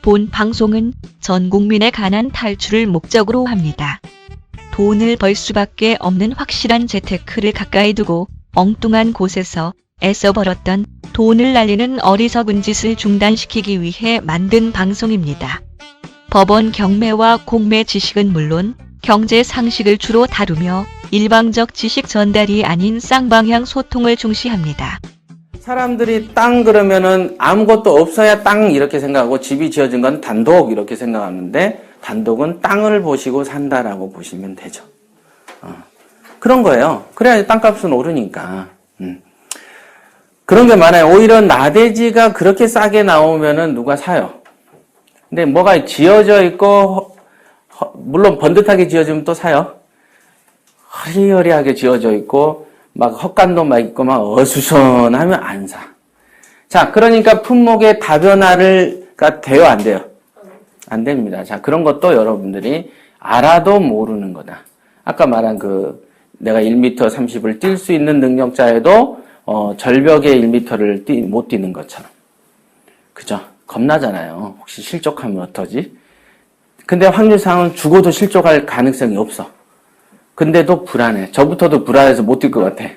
본 방송은 전 국민의 가난 탈출을 목적으로 합니다. 돈을 벌 수밖에 없는 확실한 재테크를 가까이 두고 엉뚱한 곳에서 애써 벌었던 돈을 날리는 어리석은 짓을 중단시키기 위해 만든 방송입니다. 법원 경매와 공매 지식은 물론 경제 상식을 주로 다루며 일방적 지식 전달이 아닌 쌍방향 소통을 중시합니다. 사람들이 땅 그러면은 아무것도 없어야 땅 이렇게 생각하고 집이 지어진 건 단독 이렇게 생각하는데 단독은 땅을 보시고 산다라고 보시면 되죠. 그런 거예요. 그래야 땅값은 오르니까. 그런 게 많아요. 오히려 나대지가 그렇게 싸게 나오면은 누가 사요. 근데 뭐가 지어져 있고 물론 번듯하게 지어지면 또 사요. 허리허리하게 지어져 있고 막 헛간도 막 있고 막 어수선하면 안 사. 자, 그러니까 품목의 다변화가 돼요, 안 돼요? 안 됩니다. 자, 그런 것도 여러분들이 알아도 모르는 거다. 아까 말한 내가 1m 30을 뛸 수 있는 능력자에도 절벽의 1m를 못 뛰는 것처럼. 그죠? 겁나잖아요. 혹시 실족하면 어떠지? 근데 확률상은 죽어도 실족할 가능성이 없어. 근데도 불안해. 저부터도 불안해서 못 뛸 것 같아.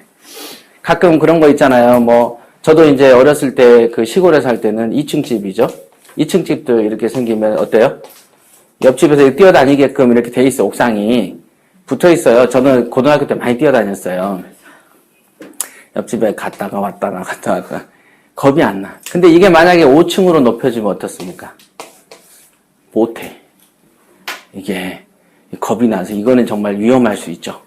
가끔 그런 거 있잖아요. 저도 이제 어렸을 때 시골에 살 때는 2층 집이죠. 2층 집들 이렇게 생기면 어때요? 옆집에서 뛰어다니게끔 이렇게 돼 있어. 옥상이 붙어 있어요. 저는 고등학교 때 많이 뛰어다녔어요. 옆집에 갔다가 왔다가 겁이 안 나. 근데 이게 만약에 5층으로 높여지면 어떻습니까? 못해. 이게 겁이 나서 이거는 정말 위험할 수 있죠.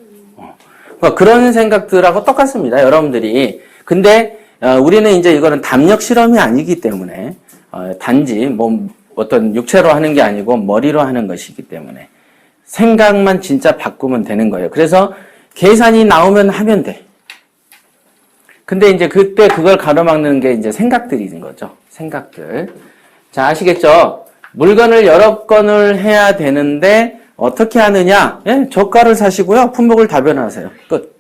그러니까 그런 생각들하고 똑같습니다. 여러분들이. 근데 우리는 이제 이거는 담력 실험이 아니기 때문에 단지 어떤 육체로 하는 게 아니고 머리로 하는 것이기 때문에 생각만 진짜 바꾸면 되는 거예요. 그래서 계산이 나오면 하면 돼. 근데 이제 그때 그걸 가로막는 게 이제 생각들인 거죠. 생각들. 자, 아시겠죠? 물건을 여러 건을 해야 되는데 어떻게 하느냐? 예? 저가를 사시고요. 품목을 다변화하세요. 끝.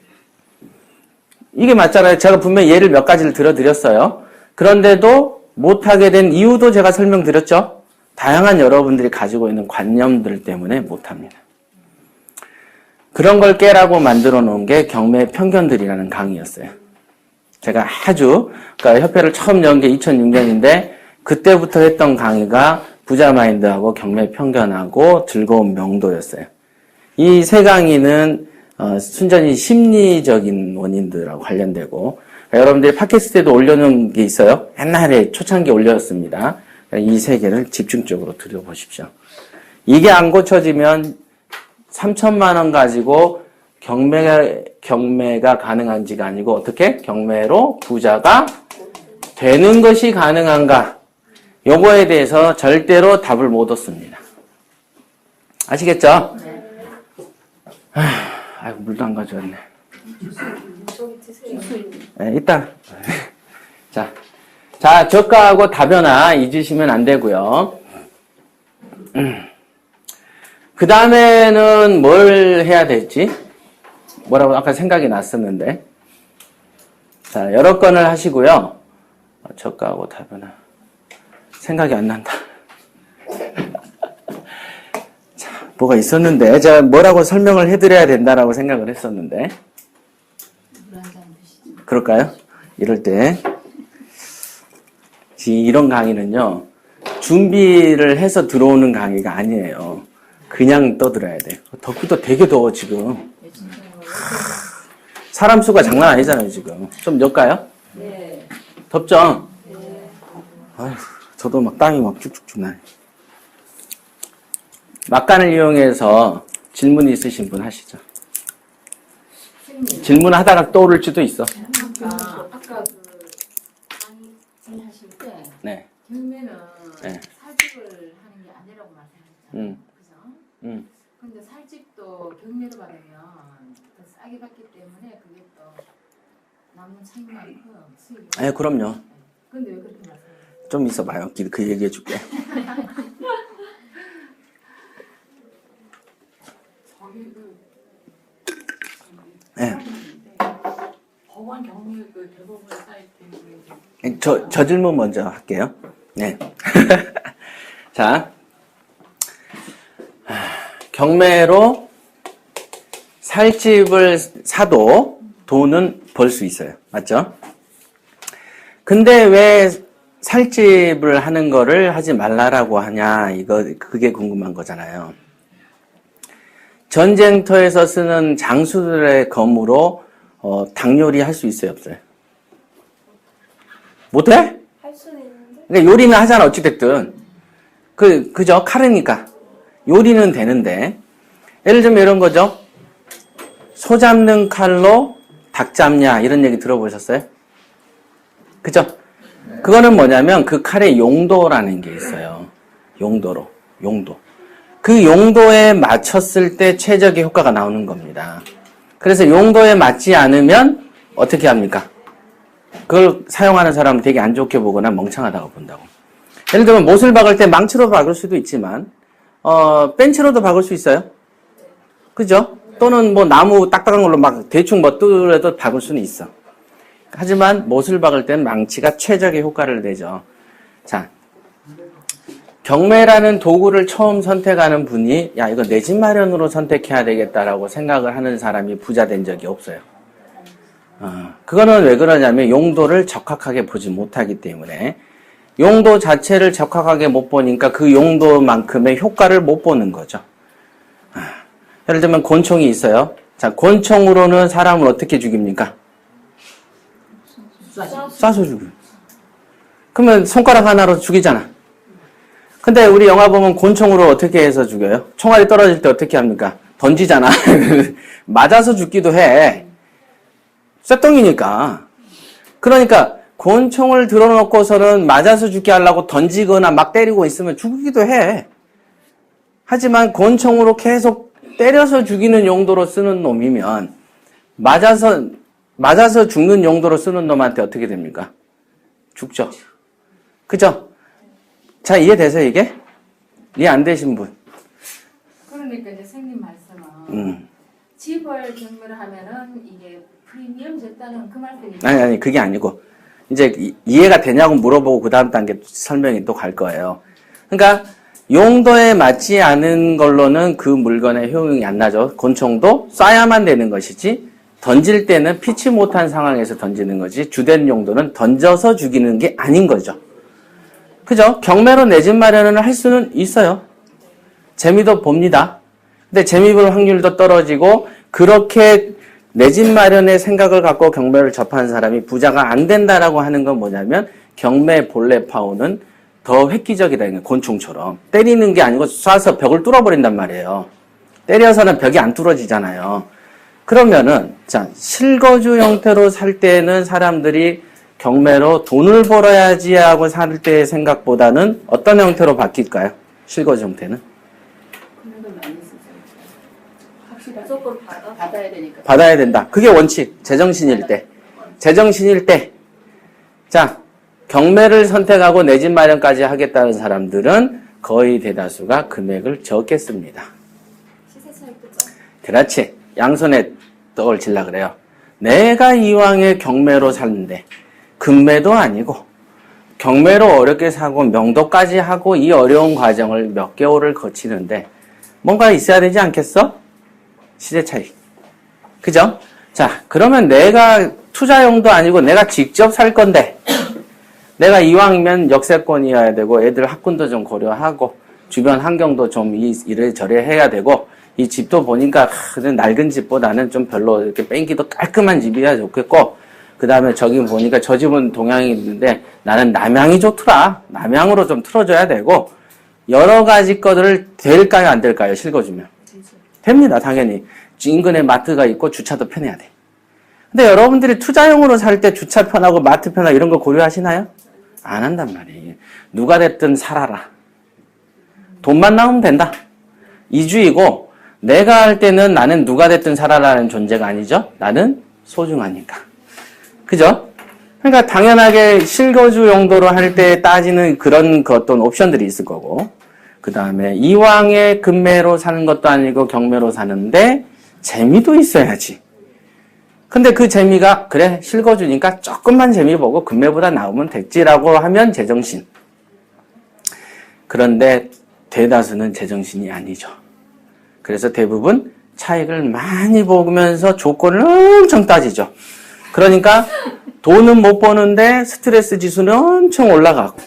이게 맞잖아요. 제가 분명히 예를 몇 가지를 들어드렸어요. 그런데도 못하게 된 이유도 제가 설명드렸죠. 다양한 여러분들이 가지고 있는 관념들 때문에 못합니다. 그런 걸 깨라고 만들어 놓은 게 경매의 편견들이라는 강의였어요. 제가 그러니까 협회를 처음 연 게 2006년인데 그때부터 했던 강의가 부자 마인드하고 경매 편견하고 즐거운 명도였어요. 이 세 강의는 순전히 심리적인 원인들하고 관련되고 여러분들이 팟캐스트에도 올려놓은 게 있어요. 옛날에 초창기에 올렸습니다. 이 세 개를 집중적으로 들여보십시오. 이게 안 고쳐지면 3천만 원 가지고 경매가 가능한지가 아니고 어떻게? 경매로 부자가 되는 것이 가능한가? 요거에 대해서 절대로 답을 못 얻습니다. 아시겠죠? 네. 아이고, 물도 안 가져왔네. 네, 이따. 자, 저가하고 다변화 잊으시면 안 되고요. 그 다음에는 뭘 해야 될지? 뭐라고 아까 생각이 났었는데. 자, 여러 건을 하시고요. 저가하고 다변화. 생각이 안 난다. 자, 뭐가 있었는데, 제가 뭐라고 설명을 해드려야 된다라고 생각을 했었는데. 그럴까요? 이럴 때. 이런 강의는요, 준비를 해서 들어오는 강의가 아니에요. 그냥 떠들어야 돼요. 덥기도 되게 더워, 지금. 사람 수가 장난 아니잖아요, 지금. 좀 넣을까요? 네. 덥죠? 네. 아휴. 저도 막 땀이 막 쭉쭉쭉 나요. 막간을 이용해서 질문 있으신 분 하시죠. 질문하다가 떠오를지도 있어. 아까 강의 하실 때 네. 경매는 네. 살집을 하는 게 아니라고 말씀하셨잖아요. 그죠? 근데 살집도 경매로 받으면 더 싸게 받기 때문에 그게 또 남는 차익만큼 수익이. 네, 그럼요. 근데 왜 그렇게 말씀하세요? 좀 있어봐요. 그 얘기해 줄게. 네. 법원 경매 대법원 사이트 저 질문 먼저 할게요. 네. 자, 경매로 살집을 사도 돈은 벌 수 있어요. 맞죠? 근데 왜 살집을 하는 거를 하지 말라라고 하냐, 그게 궁금한 거잖아요. 전쟁터에서 쓰는 장수들의 검으로, 닭요리 할 수 있어요, 없어요? 못해? 할 수는 있는데. 그러니까 요리는 하잖아, 어찌됐든. 그죠? 칼이니까. 요리는 되는데. 예를 들면 이런 거죠. 소 잡는 칼로 닭 잡냐, 이런 얘기 들어보셨어요? 그죠? 그거는 뭐냐면 그 칼의 용도라는 게 있어요. 용도. 그 용도에 맞췄을 때 최적의 효과가 나오는 겁니다. 그래서 용도에 맞지 않으면 어떻게 합니까? 그걸 사용하는 사람은 되게 안 좋게 보거나 멍청하다고 본다고. 예를 들면 못을 박을 때 망치로 박을 수도 있지만 벤치로도 박을 수 있어요. 그죠? 또는 뭐 나무 딱딱한 걸로 막 대충 뭐 뚫어도 박을 수는 있어. 하지만 못을 박을 땐 망치가 최적의 효과를 내죠. 자, 경매라는 도구를 처음 선택하는 분이 야, 이거 내 집 마련으로 선택해야 되겠다라고 생각을 하는 사람이 부자 된 적이 없어요. 그거는 왜 그러냐면 용도를 적확하게 보지 못하기 때문에. 용도 자체를 적확하게 못 보니까 그 용도만큼의 효과를 못 보는 거죠. 예를 들면 곤충이 있어요. 자, 곤충으로는 사람을 어떻게 죽입니까? 쏴서 죽여요. 그러면 손가락 하나로 죽이잖아. 근데 우리 영화 보면 곤충으로 어떻게 해서 죽여요? 총알이 떨어질 때 어떻게 합니까? 던지잖아. 맞아서 죽기도 해. 쇳덩이니까. 그러니까 곤충을 들어놓고서는 맞아서 죽게 하려고 던지거나 막 때리고 있으면 죽기도 해. 하지만 곤충으로 계속 때려서 죽이는 용도로 쓰는 놈이면 맞아서 죽는 용도로 쓰는 놈한테 어떻게 됩니까? 죽죠. 그죠? 자, 이해되세요, 이게? 이해 안 되신 분? 그러니까 이제 선생님 말씀은 집을 경매를 하면은 이게 프리미엄 적다는 그 말씀이죠. 아니, 그게 아니고. 이제 이해가 되냐고 물어보고 그 다음 단계 설명이 또 갈 거예요. 그러니까 용도에 맞지 않은 걸로는 그 물건의 효용이 안 나죠. 곤충도 쏴야만 되는 것이지 던질 때는 피치 못한 상황에서 던지는 거지 주된 용도는 던져서 죽이는 게 아닌 거죠. 그죠? 경매로 내 집 마련을 할 수는 있어요. 재미도 봅니다. 근데 재미 볼 확률도 떨어지고 그렇게 내 집 마련의 생각을 갖고 경매를 접한 사람이 부자가 안 된다라고 하는 건 뭐냐면 경매 본래 파워는 더 획기적이다. 곤충처럼. 때리는 게 아니고 쏴서 벽을 뚫어버린단 말이에요. 때려서는 벽이 안 뚫어지잖아요. 그러면은 자, 실거주 형태로 살 때는 사람들이 경매로 돈을 벌어야지 하고 살 때의 생각보다는 어떤 형태로 바뀔까요? 실거주 형태는? 금액을 많이 쓰죠. 확실히 무조건 받아야 되니까. 받아야 된다. 그게 원칙. 제정신일 때. 제정신일 때. 자, 경매를 선택하고 내 집 마련까지 하겠다는 사람들은 거의 대다수가 금액을 적게 씁니다. 시세 차익도 좀. 그렇지. 양손에 떡을 질라 그래요. 내가 이왕에 경매로 샀는데 금매도 아니고 경매로 어렵게 사고 명도까지 하고 이 어려운 과정을 몇 개월을 거치는데 뭔가 있어야 되지 않겠어? 시세 차익. 그죠? 자, 그러면 내가 투자용도 아니고 내가 직접 살 건데 내가 이왕이면 역세권이어야 되고 애들 학군도 좀 고려하고 주변 환경도 좀 이래저래 해야 되고 이 집도 보니까 낡은 집보다는 좀 별로 이렇게 뺑기도 깔끔한 집이야 좋겠고 그 다음에 저기 보니까 저 집은 동향이 있는데 나는 남향이 좋더라. 남향으로 좀 틀어줘야 되고 여러 가지 것들을 될까요 안 될까요? 실거주면. 됩니다. 당연히. 인근에 마트가 있고 주차도 편해야 돼. 근데 여러분들이 투자용으로 살 때 주차 편하고 마트 편하고 이런 거 고려하시나요? 안 한단 말이에요. 누가 됐든 살아라. 돈만 나오면 된다. 이주이고 내가 할 때는 나는 누가 됐든 살아라는 존재가 아니죠. 나는 소중하니까. 그죠? 그러니까 당연하게 실거주 용도로 할 때 따지는 그런 어떤 옵션들이 있을 거고 그 다음에 이왕에 금매로 사는 것도 아니고 경매로 사는데 재미도 있어야지. 근데 그 재미가 그래 실거주니까 조금만 재미 보고 금매보다 나오면 됐지라고 하면 제정신. 그런데 대다수는 제정신이 아니죠. 그래서 대부분 차익을 많이 보면서 조건을 엄청 따지죠. 그러니까 돈은 못 버는데 스트레스 지수는 엄청 올라가고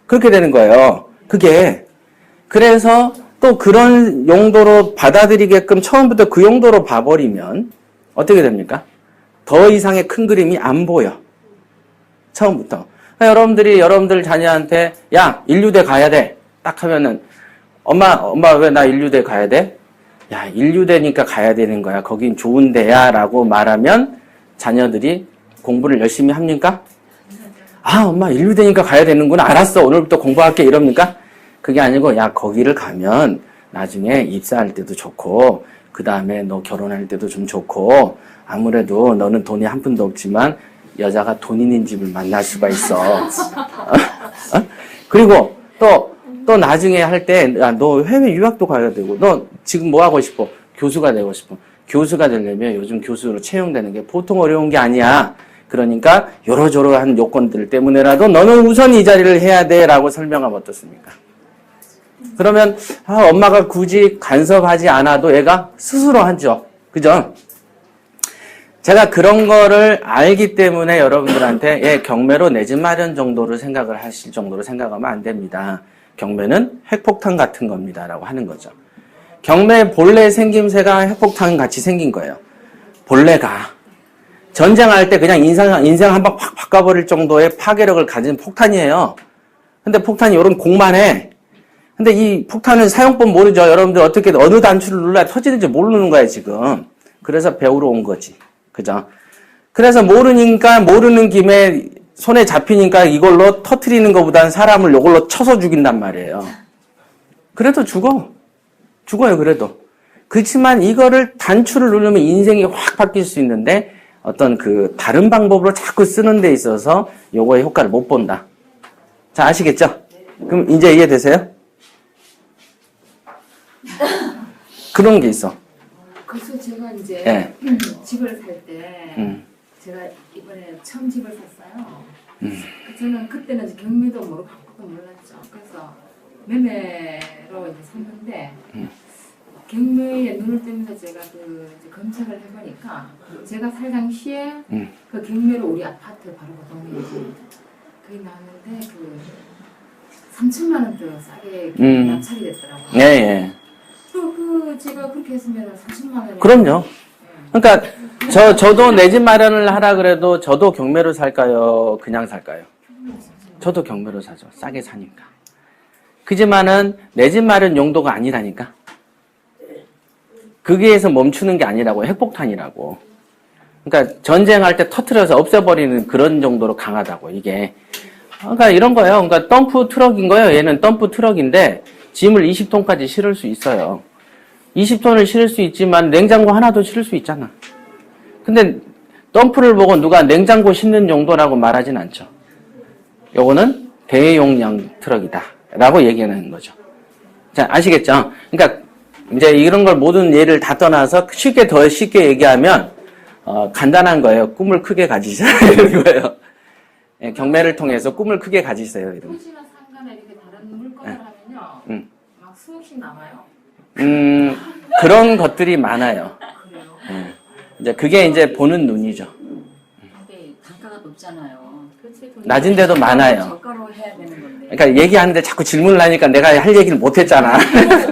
그렇게 되는 거예요. 그게 그래서 또 그런 용도로 받아들이게끔 처음부터 그 용도로 봐버리면 어떻게 됩니까? 더 이상의 큰 그림이 안 보여. 처음부터. 여러분들이 여러분들 자녀한테 야 인류대 가야 돼. 딱 하면은 엄마 왜 나 인류대 가야 돼? 야 인류대니까 가야 되는 거야. 거긴 좋은 데야 라고 말하면 자녀들이 공부를 열심히 합니까? 아 엄마 인류대니까 가야 되는구나. 알았어 오늘부터 공부할게 이럽니까? 그게 아니고 야 거기를 가면 나중에 입사할 때도 좋고 그 다음에 너 결혼할 때도 좀 좋고 아무래도 너는 돈이 한 푼도 없지만 여자가 돈 있는 집을 만날 수가 있어. 그리고 또 나중에 할 때 너 해외 유학도 가야 되고 너 지금 뭐 하고 싶어? 교수가 되고 싶어. 교수가 되려면 요즘 교수로 채용되는 게 보통 어려운 게 아니야. 그러니까 요러저러한 요건들 때문에라도 너는 우선 이 자리를 해야 돼 라고 설명하면 어떻습니까? 그러면 엄마가 굳이 간섭하지 않아도 애가 스스로 하죠. 그죠? 제가 그런 거를 알기 때문에 여러분들한테 경매로 내 집 마련 정도로 생각을 하실 정도로 생각하면 안 됩니다. 경매는 핵폭탄 같은 겁니다. 라고 하는 거죠. 경매 본래 생김새가 핵폭탄 같이 생긴 거예요. 본래가 전쟁할 때 그냥 인생 한 방 확 바꿔버릴 정도의 파괴력을 가진 폭탄이에요. 근데 폭탄이 이런 공만해. 근데 이 폭탄은 사용법 모르죠. 여러분들 어떻게 어느 단추를 눌러야 터지는지 모르는 거예요, 지금. 그래서 배우러 온 거지. 그죠? 그래서 모르는 김에 손에 잡히니까 이걸로 터트리는 것보다는 사람을 이걸로 쳐서 죽인단 말이에요. 그래도 죽어요, 그래도. 그렇지만 이거를 단추를 누르면 인생이 확 바뀔 수 있는데 어떤 그 다른 방법으로 자꾸 쓰는 데 있어서 요거의 효과를 못 본다. 자, 아시겠죠? 그럼 이제 이해되세요? 그런 게 있어. 그래서 제가 이제 네. 집을 살 때 제가 이번에 처음 집을 샀어요. 저는 그때는 이제 경매도 모르고 아무것도 몰랐죠. 그래서 매매로 이제 샀는데 경매에 눈을 뜨면서 제가 그 이제 검색을 해보니까 제가 살 당시에 그 경매로 우리 아파트 바로 그 동네에 그게 나왔는데 그 3천만 원 더 싸게 낙찰이 됐더라고요. 네, 예. 제가 그렇게 했으면 30만 원에. 그럼요. 그러니까 저도 내 집 마련을 하라 그래도 저도 경매로 살까요? 그냥 살까요? 저도 경매로 사죠. 싸게 사니까. 그지만은 내 집 마련 용도가 아니라니까. 거기에서 멈추는 게 아니라고. 핵폭탄이라고. 그러니까 전쟁할 때 터트려서 없애버리는 그런 정도로 강하다고 이게. 그러니까 이런 거예요. 그러니까 덤프 트럭인 거예요. 얘는 덤프 트럭인데 짐을 20톤까지 실을 수 있어요. 20톤을 실을 수 있지만 냉장고 하나도 실을 수 있잖아. 근데 덤프를 보고 누가 냉장고 싣는 정도라고 말하진 않죠. 요거는 대용량 트럭이다 라고 얘기하는 거죠. 자, 아시겠죠? 그러니까 이제 이런 걸 모든 예를 다 떠나서 더 쉽게 얘기하면 간단한 거예요. 꿈을 크게 가지자 이런 거예요. 예, 경매를 통해서 꿈을 크게 가지세요. 이런. 토지나 상가나 이렇게 다른 물건을 하면요, 막 수억씩 남아요. 그런 것들이 많아요. 그래요. 이제 그게 이제 보는 눈이죠. 근데 단가가 높잖아요. 그렇지. 낮은 데도 많아요. 저가로 해야 되는 건데. 그러니까 얘기하는데 자꾸 질문을 하니까 내가 할 얘기를 못 했잖아.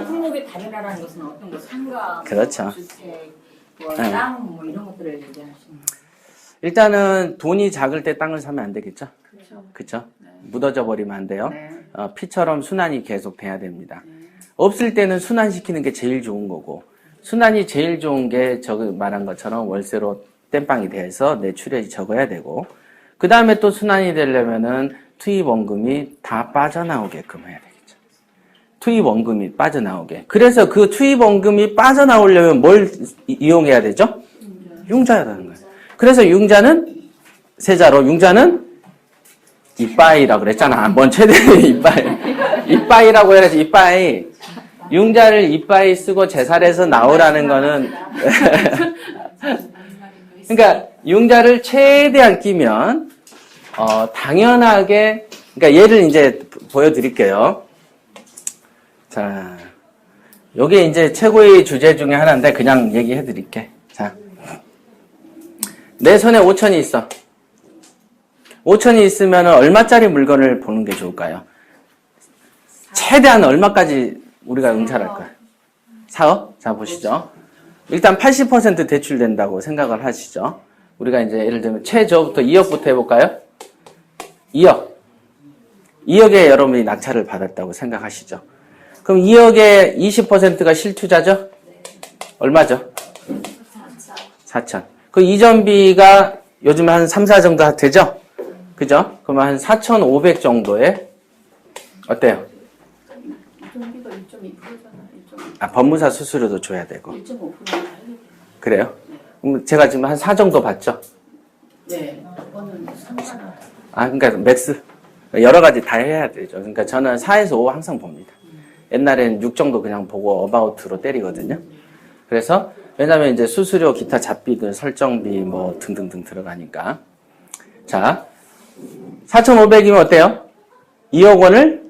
품목의 다르다라는 것은 어떤 거? 상가, 그렇죠. 뭐 주택, 뭐 네. 땅, 뭐 이런 것들을 얘기하시는 거예요. 일단은 돈이 작을 때 땅을 사면 안 되겠죠? 그렇죠. 그쵸? 묻어져 버리면 안 돼요. 네. 피처럼 순환이 계속 돼야 됩니다. 없을 때는 순환시키는 게 제일 좋은 거고, 순환이 제일 좋은 게 말한 것처럼 월세로 땜빵이 돼서 매출이 적어야 되고, 그 다음에 또 순환이 되려면은 투입원금이 다 빠져나오게끔 해야 되겠죠. 투입원금이 빠져나오게. 그래서 그 투입원금이 빠져나오려면 뭘 이용해야 되죠? 융자라는 거예요. 그래서 융자는 세자로, 융자는 이빠이라고 그랬잖아. 뭔 최대의 이빠이. 이빠이라고 해야지, 이빠이. 융자를 이빠이 쓰고 제살에서 나오라는 거는, 그러니까 융자를 최대한 끼면, 당연하게, 그러니까 예를 이제 보여드릴게요. 자, 요게 이제 최고의 주제 중에 하나인데 그냥 얘기해 드릴게. 자, 내 손에 5천이 있어. 5천이 있으면 얼마짜리 물건을 보는 게 좋을까요? 최대한 얼마까지 우리가 응찰할 거야? 4억? 자, 보시죠. 일단 80% 대출된다고 생각을 하시죠. 우리가 이제 예를 들면 최저부터 2억부터 해볼까요? 2억. 2억에 여러분이 낙찰을 받았다고 생각하시죠. 그럼 2억에 20%가 실투자죠? 얼마죠? 4천. 그 이전비가 요즘에 한 3, 4 정도 되죠? 그죠? 그러면 한 4,500 정도에 어때요? 이전비가 1.2%잖아. 아, 법무사 수수료도 줘야 되고. 1.5%는 해야 돼. 그래요? 그럼 제가 지금 한 4 정도 받죠? 네. 그거는 3만 원. 아, 그러니까 맥스. 여러 가지 다 해야 되죠. 그러니까 저는 4에서 5 항상 봅니다. 옛날엔 6 정도 그냥 보고 어바웃으로 때리거든요. 그래서 왜냐면 이제 수수료, 기타 잡비, 그 설정비 뭐 등등등 들어가니까. 자, 4,500이면 어때요? 2억 원을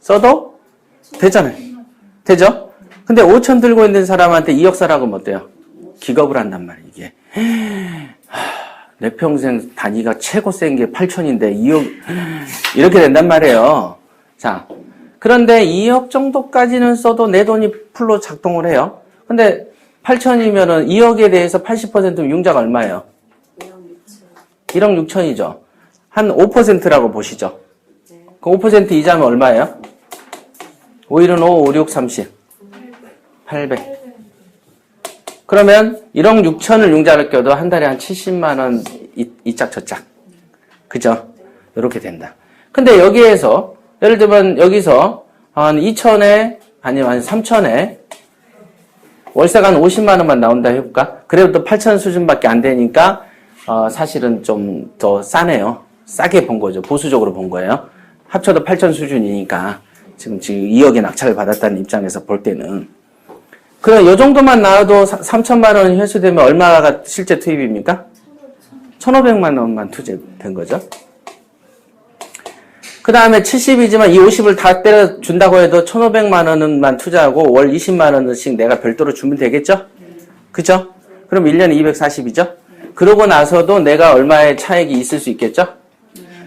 써도 되잖아요. 되죠? 근데 5천 들고 있는 사람한테 2억 사라고 하면 어때요? 기겁을 한단 말이에요, 이게. 내 평생 단위가 최고 센 게 8천인데 2억, 이렇게 된단 말이에요. 자, 그런데 2억 정도까지는 써도 내 돈이 풀로 작동을 해요. 근데 8천이면은 2억에 대해서 80%면 융자가 얼마예요? 1억 6천이죠. 한 5%라고 보시죠. 그 5% 이자면 얼마예요? 5일은 5, 5, 6, 30. 800. 그러면 1억 6천을 융자를 껴도 한 달에 한 70만 원 이짝 저짝. 그죠? 이렇게 된다. 근데 여기에서 예를 들면 여기서 한 2천에 아니면 한 3천에 월세가 한 50만 원만 나온다 해볼까? 그래도 8천 수준밖에 안 되니까 사실은 좀 더 싸네요. 싸게 본 거죠. 보수적으로 본 거예요. 합쳐도 8천 수준이니까 지금 2억의 낙찰을 받았다는 입장에서 볼 때는 그럼 요 정도만 나와도 3천만 원이 회수되면 얼마가 실제 투입입니까? 1,500만 원만 투자된 거죠. 그 다음에 70이지만 이 50을 다 때려준다고 해도 1,500만 원만 투자하고 월 20만 원씩 내가 별도로 주면 되겠죠? 그죠? 그럼 1년에 240이죠? 그러고 나서도 내가 얼마의 차익이 있을 수 있겠죠?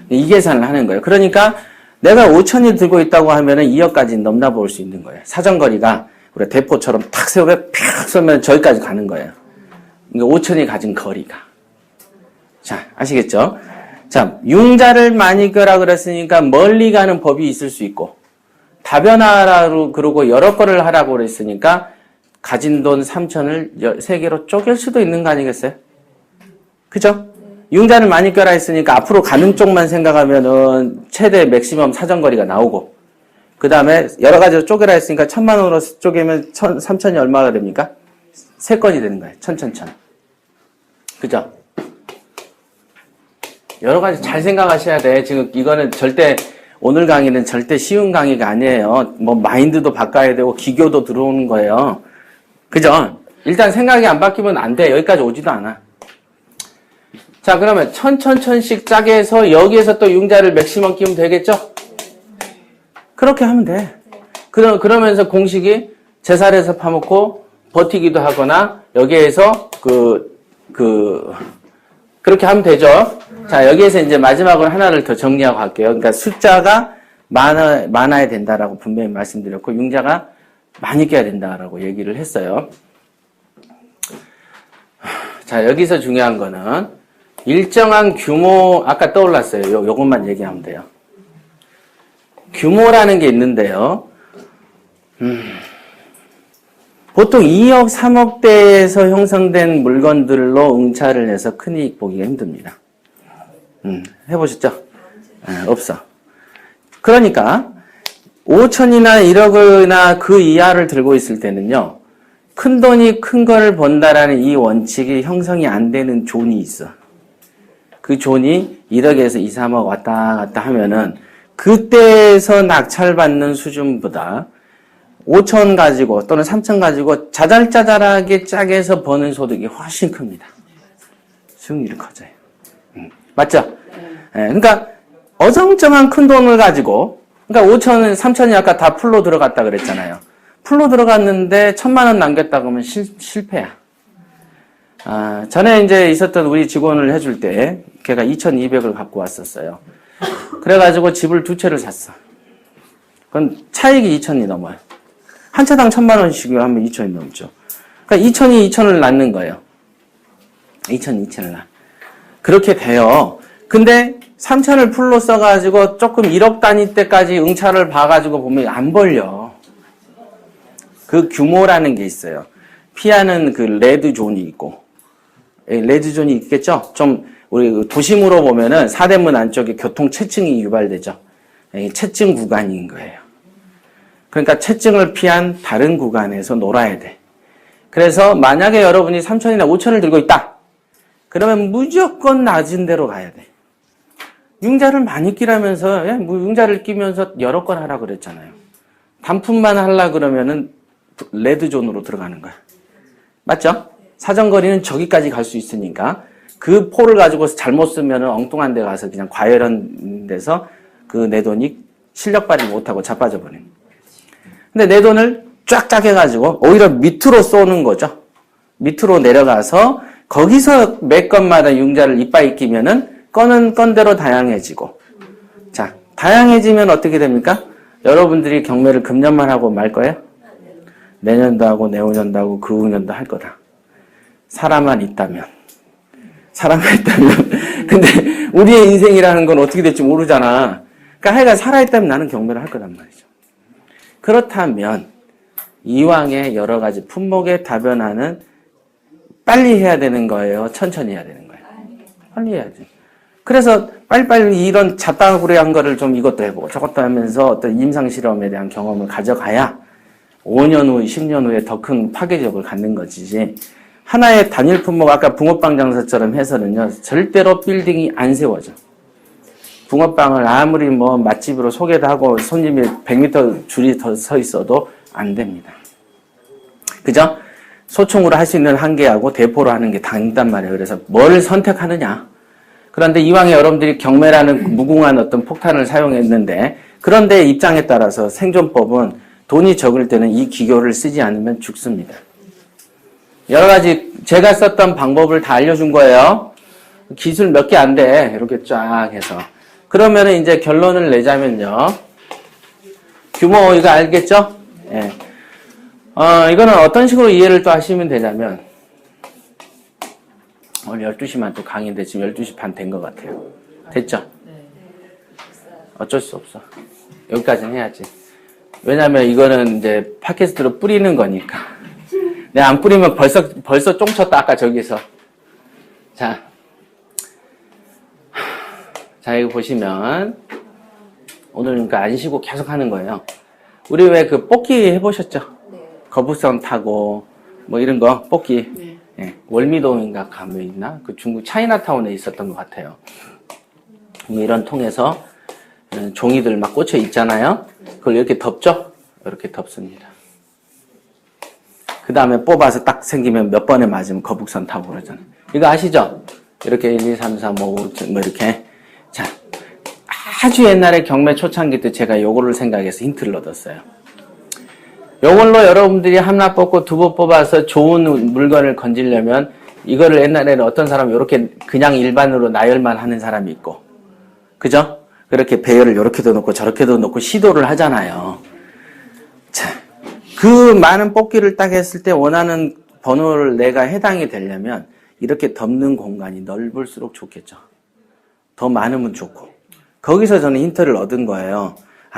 이 계산을 하는 거예요. 그러니까 내가 5천을 들고 있다고 하면은 2억까지 넘나 볼 수 있는 거예요. 사정거리가 우리 대포처럼 탁 세우고 팍 쏘면 저기까지 가는 거예요. 그러니까 5천이 가진 거리가. 자, 아시겠죠? 자, 융자를 많이 껴라 그랬으니까 멀리 가는 법이 있을 수 있고, 다변화라고 그러고 여러 거를 하라고 그랬으니까 가진 돈 3천을 3개로 쪼갤 수도 있는 거 아니겠어요? 그죠? 융자를 많이 껴라 했으니까 앞으로 가는 쪽만 생각하면은 최대 맥시멈 사정거리가 나오고, 그 다음에 여러 가지로 쪼개라 했으니까 1,000만 원으로 쪼개면 3천이 얼마가 됩니까? 3건이 되는 거예요. 1,000. 그죠? 여러 가지 잘 생각하셔야 돼. 지금 이거는 절대, 오늘 강의는 절대 쉬운 강의가 아니에요. 뭐 마인드도 바꿔야 되고 기교도 들어오는 거예요. 그죠? 일단 생각이 안 바뀌면 안 돼. 여기까지 오지도 않아. 자, 그러면 천씩 짜게 해서 여기에서 또 융자를 맥시멈 끼면 되겠죠? 그렇게 하면 돼. 그러면서 공식이 제살에서 파먹고 버티기도 하거나 여기에서 그렇게 하면 되죠. 자, 여기에서 이제 마지막으로 하나를 더 정리하고 갈게요. 그러니까 숫자가 많아야 된다라고 분명히 말씀드렸고, 융자가 많이 껴야 된다라고 얘기를 했어요. 자, 여기서 중요한 거는 일정한 규모, 아까 떠올랐어요. 요것만 얘기하면 돼요. 규모라는 게 있는데요. 보통 2억, 3억대에서 형성된 물건들로 응찰을 해서 큰이익 보기가 힘듭니다. 해보셨죠? 없어. 그러니까 5천이나 1억이나 그 이하를 들고 있을 때는요, 큰 돈이 큰 거를 번다라는 이 원칙이 형성이 안 되는 존이 있어. 그 존이 1억에서 2, 3억 왔다 갔다 하면은 그때에서 낙찰받는 수준보다 5천 가지고 또는 3천 가지고 자잘자잘하게 짜게해서 버는 소득이 훨씬 큽니다. 수익률이 커져요. 맞죠? 네, 그러니까 어정쩡한 큰 돈을 가지고 그러니까 5천은 3천이 아까 다 풀로 들어갔다 그랬잖아요. 풀로 들어갔는데 1,000만 원 남겼다 그러면 실패야. 전에 이제 있었던 우리 직원을 해줄 때 걔가 2,200을 갖고 왔었어요. 그래가지고 집을 2채를 샀어. 그건 차익이 2천이 넘어요. 한 채당 1,000만 원씩 하면 2천이 넘죠. 그러니까 2천이 2천을 낳는 거예요. 2천이 2천을 낳아. 그렇게 돼요. 근데 3천을 풀로 써가지고 조금 1억 단위 때까지 응찰을 봐가지고 보면 안 벌려. 그 규모라는 게 있어요. 피하는 그 레드존이 있고, 레드존이 있겠죠? 좀, 우리 도심으로 보면은 사대문 안쪽에 교통 체증이 유발되죠. 체증 구간인 거예요. 그러니까 체증을 피한 다른 구간에서 놀아야 돼. 그래서 만약에 여러분이 3천이나 5천을 들고 있다. 그러면 무조건 낮은 데로 가야 돼. 융자를 많이 끼라면서, 융자를 끼면서 여러 건 하라 그랬잖아요. 단품만 하려 그러면은 레드존으로 들어가는 거야. 맞죠? 사정거리는 저기까지 갈 수 있으니까 그 포를 가지고 잘못 쓰면 엉뚱한 데 가서 그냥 과열한 데서 그 내 돈이 실력 발휘 못하고 자빠져 버린. 근데 내 돈을 쫙 해가지고 오히려 밑으로 쏘는 거죠. 밑으로 내려가서 거기서 몇 건마다 융자를 이빠이 끼면은 건은 건대로 다양해지고. 자, 다양해지면 어떻게 됩니까? 여러분들이 경매를 금년만 하고 말 거예요? 내년도 하고 내후년도 하고 그 후년도 할 거다. 사람만 있다면. 근데 우리의 인생이라는 건 어떻게 될지 모르잖아. 그러니까 하여간 살아있다면 나는 경매를 할 거란 말이죠. 그렇다면 이왕에 여러 가지 품목에 다변화는 빨리 해야 되는 거예요? 천천히 해야 되는 거예요? 빨리 해야지. 그래서 빨리빨리 이런 잡다구리한 거를 좀 이것도 해보고 저것도 하면서 어떤 임상실험에 대한 경험을 가져가야 5년 후, 10년 후에 더 큰 파괴력을 갖는 것이지. 하나의 단일 품목, 아까 붕어빵 장사처럼 해서는요, 절대로 빌딩이 안 세워져. 붕어빵을 아무리 뭐 맛집으로 소개도 하고 손님이 100m 줄이 더 서 있어도 안 됩니다. 그죠? 소총으로 할 수 있는 한계하고 대포로 하는 게 다르단 말이에요. 그래서 뭘 선택하느냐. 그런데 이왕에 여러분들이 경매라는 무궁한 어떤 폭탄을 사용했는데, 그런데 입장에 따라서 생존법은 돈이 적을 때는 이 기교를 쓰지 않으면 죽습니다. 여러 가지 제가 썼던 방법을 다 알려준 거예요. 기술 몇 개 안 돼. 이렇게 쫙 해서. 그러면은 이제 결론을 내자면요. 규모 이거 알겠죠? 예. 이거는 어떤 식으로 이해를 또 하시면 되냐면, 오늘 12시만 또 강의인데 지금 12시 반 된 것 같아요. 됐죠? 어쩔 수 없어. 여기까지는 해야지. 왜냐면 이거는 이제 팟캐스트로 뿌리는 거니까. 내가 안 뿌리면 벌써 쫑쳤다, 아까 저기서. 자, 이거 보시면, 오늘 그러니까 안 쉬고 계속 하는 거예요. 우리 왜 그 뽑기 해보셨죠? 네. 거북선 타고, 뭐 이런 거, 뽑기. 네. 예, 월미동인가 가면 있나? 그 중국 차이나타운에 있었던 것 같아요. 뭐 이런 통에서 종이들 막 꽂혀 있잖아요. 그걸 이렇게 덮죠? 이렇게 덮습니다. 그 다음에 뽑아서 딱 생기면 몇 번에 맞으면 거북선 타고 그러잖아요. 이거 아시죠? 이렇게 1, 2, 3, 4, 5, 6, 뭐 이렇게. 자, 아주 옛날에 경매 초창기 때 제가 요거를 생각해서 힌트를 얻었어요. 요걸로 여러분들이 하나 뽑고 두 번 뽑아서 좋은 물건을 건지려면 이거를 옛날에는 어떤 사람은 이렇게 그냥 일반으로 나열만 하는 사람이 있고, 그죠? 그렇게 배열을 이렇게도 놓고 저렇게도 놓고 시도를 하잖아요. 자, 그 많은 뽑기를 딱 했을 때 원하는 번호를 내가 해당이 되려면 이렇게 덮는 공간이 넓을수록 좋겠죠. 더 많으면 좋고. 거기서 저는 힌트를 얻은 거예요.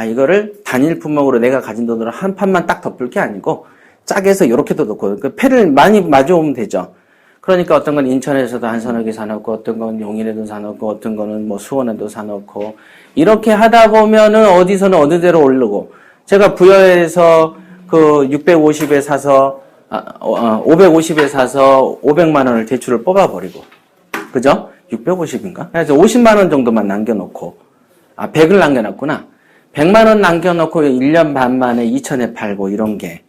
이거를 단일 품목으로 내가 가진 돈으로 한 판만 딱 덮을 게 아니고 짝에서 이렇게도 놓고 그 패를 많이 마주오면 되죠. 그러니까 어떤 건 인천에서도 한 서너 개 사놓고 어떤 건 용인에도 사놓고 어떤 거는 뭐 수원에도 사놓고 이렇게 하다 보면은 어디서는 어느 데로 오르고 제가 부여에서 그 650에 사서 550에 사서 500만 원을 대출을 뽑아버리고 그죠? 650인가? 그래서 50만 원 정도만 남겨놓고 100을 남겨놨구나. 100만 원 남겨놓고 1년 반 만에 2천에 팔고 이런 게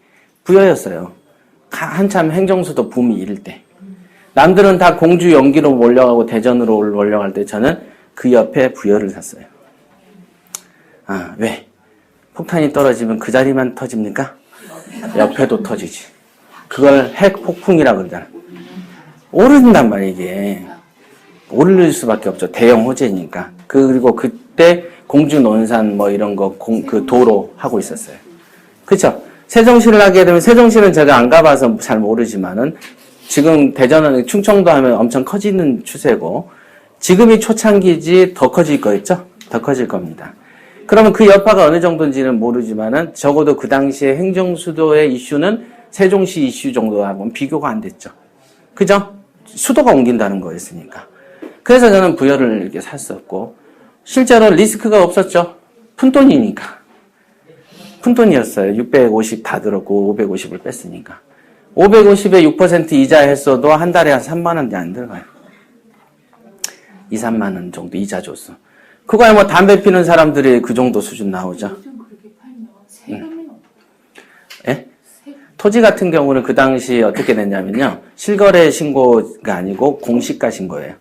부여였어요. 한참 행정수도 붐이 이를 때. 남들은 다 공주 연기로 몰려가고 대전으로 몰려갈 때 저는 그 옆에 부여를 샀어요. 왜? 폭탄이 떨어지면 그 자리만 터집니까? 옆에도 터지지. 그걸 핵폭풍이라고 그러잖아. 오른단 말이야, 이게. 오를 수밖에 없죠. 대형 호재니까. 그리고 그때 공주논산 뭐 이런 거, 그 도로 하고 있었어요. 그쵸? 세종시를 하게 되면, 세종시는 제가 안 가봐서 잘 모르지만은, 지금 대전은 충청도 하면 엄청 커지는 추세고, 지금이 초창기지 더 커질 거였죠? 더 커질 겁니다. 그러면 그 여파가 어느 정도인지는 모르지만은, 적어도 그 당시에 행정수도의 이슈는 세종시 이슈 정도하고는 비교가 안 됐죠. 그죠? 수도가 옮긴다는 거였으니까. 그래서 저는 부여를 이렇게 샀었고, 실제로 리스크가 없었죠. 푼돈이니까. 푼돈이었어요. 650 다 들었고 550을 뺐으니까. 550에 6% 이자 했어도 한 달에 한 3만 원이 안 들어가요. 2, 3만 원 정도 이자 줬어. 그거야 뭐 담배 피는 사람들이 그 정도 수준 나오죠. 예? 토지 같은 경우는 그 당시 어떻게 됐냐면요. 실거래 신고가 아니고 공시가 신고예요.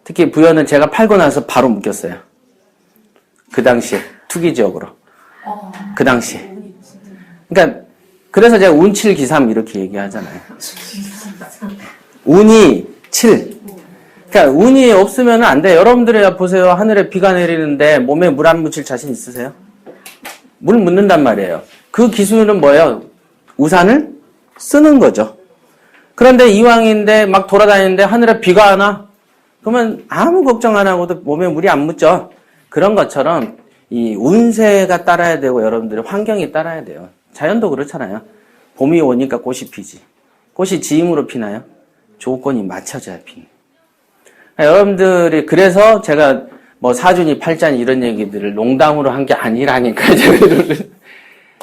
특히 부여는 제가 팔고 나서 바로 묶였어요. 그 당시에 투기 지역으로. 그 당시에. 그러니까 그래서 제가 운칠 기삼 이렇게 얘기하잖아요. 운이 7. 그러니까 운이 없으면 안 돼. 여러분들이 보세요. 하늘에 비가 내리는데 몸에 물 안 묻힐 자신 있으세요? 물 묻는단 말이에요. 그 기술은 뭐예요? 우산을 쓰는 거죠. 그런데 이왕인데 막 돌아다니는데 하늘에 비가 안 와? 그러면 아무 걱정 안 하고도 몸에 물이 안 묻죠. 그런 것처럼 이 운세가 따라야 되고 여러분들의 환경이 따라야 돼요. 자연도 그렇잖아요. 봄이 오니까 꽃이 피지. 꽃이 지임으로 피나요? 조건이 맞춰져야 피는. 여러분들이 그래서 제가 뭐 사준이 팔자니 이런 얘기들을 농담으로 한 게 아니라니까.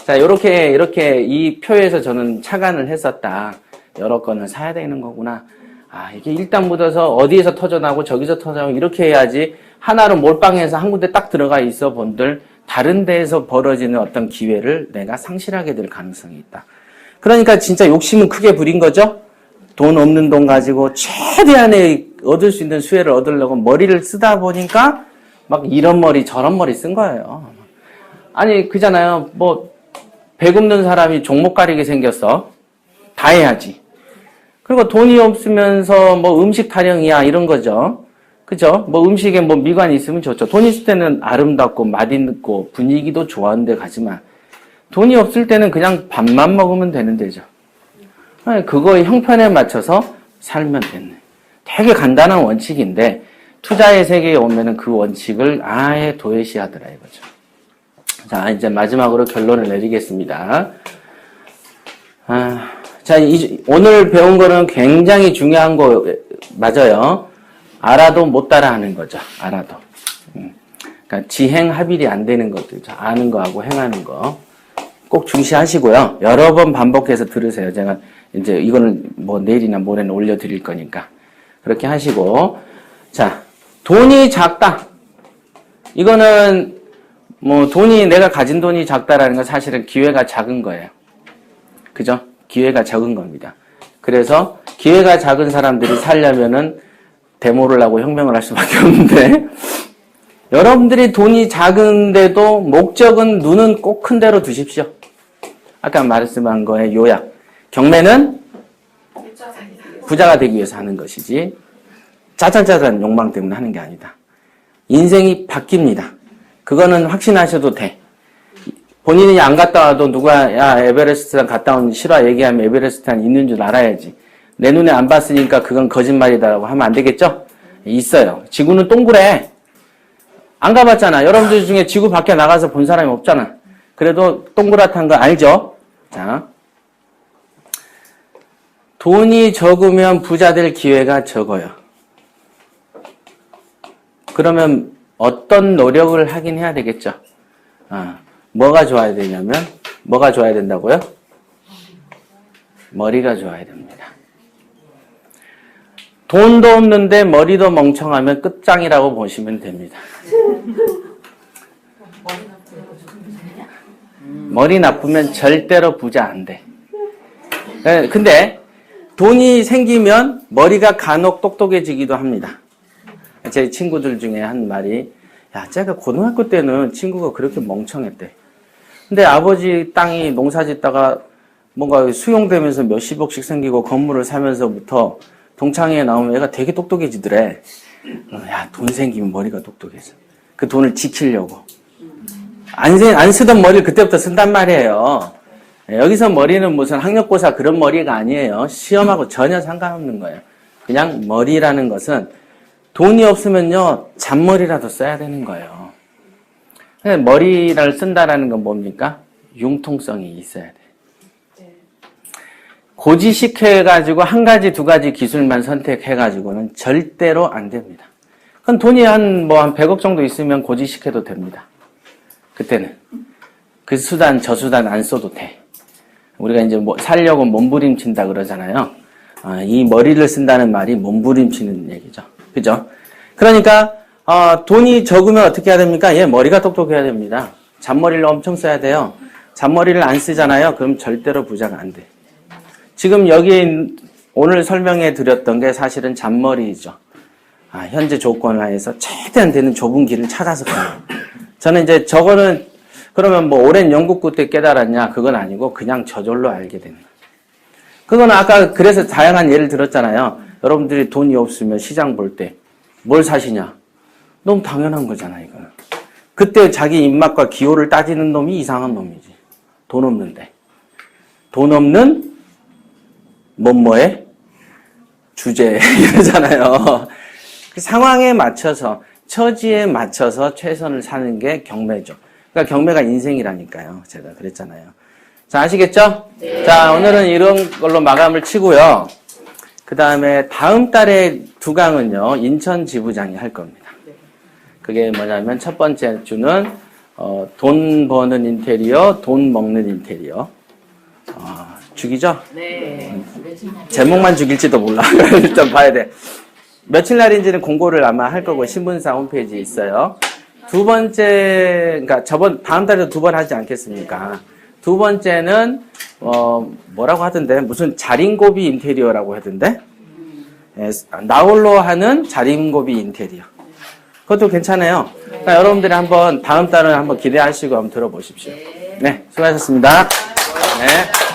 자, 이렇게 이 표에서 저는 착안을 했었다. 여러 건을 사야 되는 거구나. 아, 이게 일단 묻어서 어디에서 터져나고 저기서 터져나고 이렇게 해야지 하나로 몰빵해서 한 군데 딱 들어가 있어 본들 다른 데에서 벌어지는 어떤 기회를 내가 상실하게 될 가능성이 있다. 그러니까 진짜 욕심은 크게 부린 거죠. 돈 없는 돈 가지고 최대한의 얻을 수 있는 수혜를 얻으려고 머리를 쓰다 보니까 막 이런 머리 저런 머리 쓴 거예요. 아니 그잖아요. 뭐 배 굽는 사람이 종목 가리게 생겼어. 다 해야지. 그리고 돈이 없으면서 뭐 음식 타령이야 이런 거죠. 그죠? 뭐 음식에 뭐 미관이 있으면 좋죠. 돈 있을 때는 아름답고 맛있고 분위기도 좋아하는데 가지만 돈이 없을 때는 그냥 밥만 먹으면 되는 데죠. 그거의 형편에 맞춰서 살면 됐네. 되게 간단한 원칙인데 투자의 세계에 오면은 그 원칙을 아예 도외시하더라 이거죠. 자, 이제 마지막으로 결론을 내리겠습니다. 자, 오늘 배운 거는 굉장히 중요한 거 맞아요. 알아도 못 따라하는 거죠. 알아도. 그러니까 지행합일이 안 되는 것들죠. 아는 거하고 행하는 거. 꼭 중시하시고요. 여러 번 반복해서 들으세요. 제가 이제 이거는 뭐 내일이나 모레는 올려드릴 거니까. 그렇게 하시고. 자, 돈이 작다. 이거는 뭐 내가 가진 돈이 작다라는 건 사실은 기회가 작은 거예요. 그죠? 기회가 적은 겁니다. 그래서 기회가 작은 사람들이 살려면은 데모를 하고 혁명을 할 수밖에 없는데 여러분들이 돈이 작은데도 목적은 눈은 꼭 큰 데로 두십시오. 아까 말씀한 거에 요약. 경매는 부자가 되기 위해서 하는 것이지 짜잘짜잘한 욕망 때문에 하는 게 아니다. 인생이 바뀝니다. 그거는 확신하셔도 돼. 본인이 안 갔다 와도 누가 야 에베레스트랑 갔다 온 실화 얘기하면 에베레스트는 있는 줄 알아야지. 내 눈에 안 봤으니까 그건 거짓말이다라고 하면 안 되겠죠? 있어요. 지구는 동그래. 안 가봤잖아. 여러분들 중에 지구 밖에 나가서 본 사람이 없잖아. 그래도 동그랗다는 거 알죠? 자, 돈이 적으면 부자 될 기회가 적어요. 그러면 어떤 노력을 하긴 해야 되겠죠? 뭐가 좋아야 되냐면, 뭐가 좋아야 된다고요? 머리가 좋아야 됩니다. 돈도 없는데 머리도 멍청하면 끝장이라고 보시면 됩니다. 머리 나쁘면 절대로 부자 안 돼. 근데 돈이 생기면 머리가 간혹 똑똑해지기도 합니다. 제 친구들 중에 한 말이 야, 쟤가 고등학교 때는 친구가 그렇게 멍청했대. 근데 아버지 땅이 농사 짓다가 뭔가 수용되면서 몇십억씩 생기고 건물을 사면서부터 동창회에 나오면 얘가 되게 똑똑해지더래. 야, 돈 생기면 머리가 똑똑해져. 그 돈을 지키려고. 안 쓰던 머리를 그때부터 쓴단 말이에요. 여기서 머리는 무슨 학력고사 그런 머리가 아니에요. 시험하고 전혀 상관없는 거예요. 그냥 머리라는 것은 돈이 없으면요, 잔머리라도 써야 되는 거예요. 머리를 쓴다라는 건 뭡니까? 융통성이 있어야 돼. 고지식해가지고 한 가지, 두 가지 기술만 선택해가지고는 절대로 안 됩니다. 그건 돈이 한 100억 정도 있으면 고지식해도 됩니다. 그때는. 그 수단, 저 수단 안 써도 돼. 우리가 이제 살려고 몸부림친다 그러잖아요. 이 머리를 쓴다는 말이 몸부림치는 얘기죠. 그죠? 그러니까, 돈이 적으면 어떻게 해야 됩니까? 얘 머리가 똑똑해야 됩니다. 잔머리를 엄청 써야 돼요. 잔머리를 안 쓰잖아요. 그럼 절대로 부자가 안 돼. 지금 여기 오늘 설명해 드렸던 게 사실은 잔머리이죠. 현재 조건 하에서 최대한 되는 좁은 길을 찾아서 가요. 저는 이제 저거는 그러면 오랜 연구구 때 깨달았냐? 그건 아니고 그냥 저절로 알게 되는 거예요. 그건 아까 그래서 다양한 예를 들었잖아요. 여러분들이 돈이 없으면 시장 볼 때 뭘 사시냐? 너무 당연한 거잖아, 이거는. 그때 자기 입맛과 기호를 따지는 놈이 이상한 놈이지. 돈 없는데. 돈 없는 뭐뭐의 주제 이러잖아요. 그 상황에 맞춰서 처지에 맞춰서 최선을 사는 게 경매죠. 그러니까 경매가 인생이라니까요. 제가 그랬잖아요. 자, 아시겠죠? 네. 자, 오늘은 이런 걸로 마감을 치고요. 그 다음에 다음 달에 2강은요, 인천 지부장이 할 겁니다. 그게 뭐냐면 첫 번째 주는 돈 버는 인테리어, 돈 먹는 인테리어. 죽이죠? 네. 제목만 죽일지도 몰라. 일단 봐야 돼. 며칠 날인지는 공고를 아마 할 거고 신문사 홈페이지에 있어요. 두 번째, 그러니까 다음 달에도 2번 하지 않겠습니까? 두 번째는 뭐라고 하던데 무슨 자린고비 인테리어라고 하던데 나홀로 하는 자린고비 인테리어. 그것도 괜찮아요. 그러니까 여러분들이 한번 다음 달은 한번 기대하시고 한번 들어보십시오. 네, 수고하셨습니다. 네.